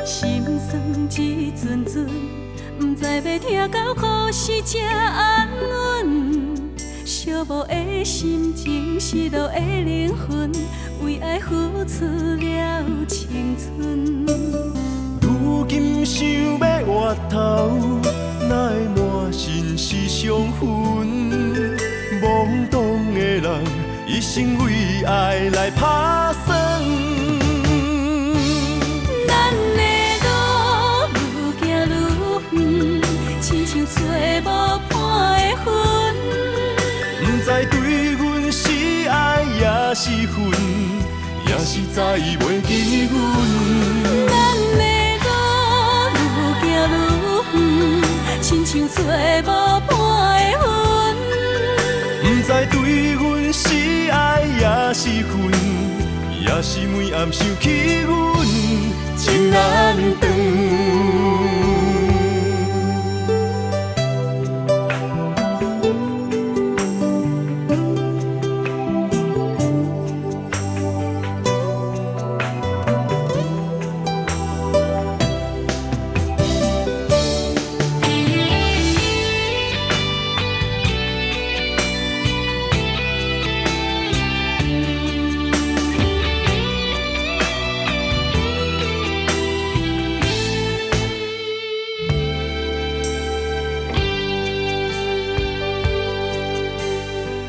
心酸一阵阵，不知要听到何时才安稳。寂寞的心情，失落的灵魂，为爱付出了青春。如今想要回头，哪会满身是伤痕？懵懂的人，一生为爱来打算。咱的路愈行愈远，亲像找无伴的魂。不知对阮是爱也是恨，也是早已袂记阮。咱的路愈行愈远，亲像找无伴的魂。不知对阮是爱也是恨，也是每暗想起阮情难断。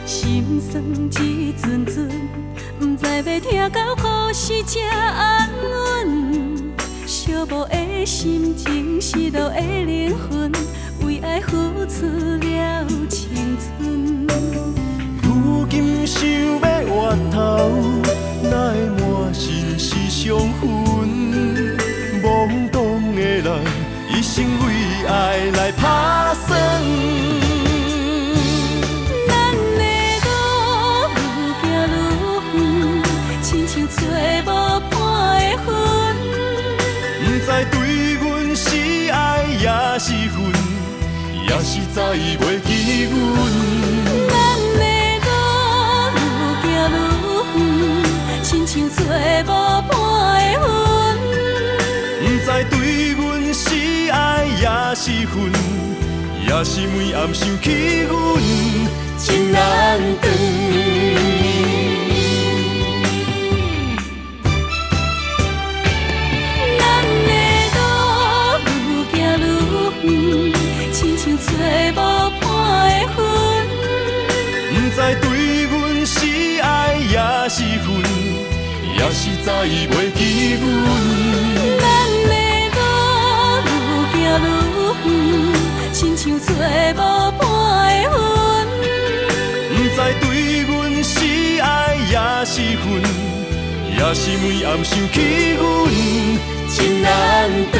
心酸一阵阵，不知要听到何时才安稳。寂寞的心情，失落的灵魂，为爱付出了青春。如今想要回头，哪会满身是伤痕？懵懂的人，一生为爱来打算。找无伴的魂，不知对阮是爱也是恨，也是早已袂记阮。咱的路愈行愈远，亲像找无伴的魂。不知对阮是爱也是恨，也是每暗想起阮情难断。亲像找无伴的魂，不知对阮是爱也是恨，也是早已袂记阮。咱的路愈行愈远，亲像找无伴的魂。不知对阮是爱也是恨，也是每暗想起阮情难断。